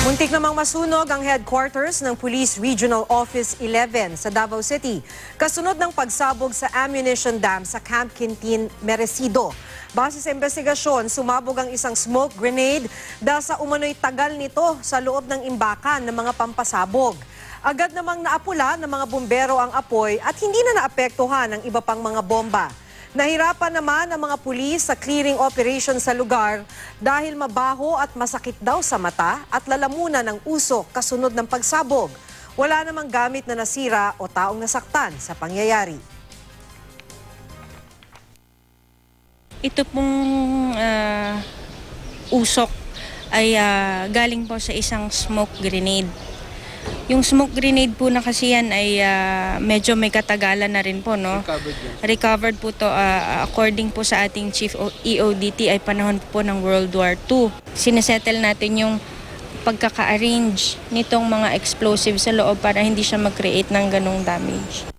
Muntik namang masunog ang headquarters ng Police Regional Office 11 sa Davao City, kasunod ng pagsabog sa ammunition dam sa Camp Quintin, Merecido. Base sa investigasyon, sumabog ang isang smoke grenade dahil sa umano'y tagal nito sa loob ng imbakan ng mga pampasabog. Agad namang naapula ng mga bumbero ang apoy at hindi na naapektuhan ang iba pang mga bomba. Nahirapan naman ang mga pulis sa clearing operation sa lugar dahil mabaho at masakit daw sa mata at lalamunan ng usok kasunod ng pagsabog. Wala namang gamit na nasira o taong nasaktan sa pangyayari. Ito pong usok ay galing po sa isang smoke grenade. Yung smoke grenade po na kasi yan ay medyo may katagalan na rin po, no? Recovered po to according po sa ating Chief EODT ay panahon po ng World War II. Sinesettle natin yung pagkaka-arrange nitong mga explosives sa loob para hindi siya mag-create ng ganong damage.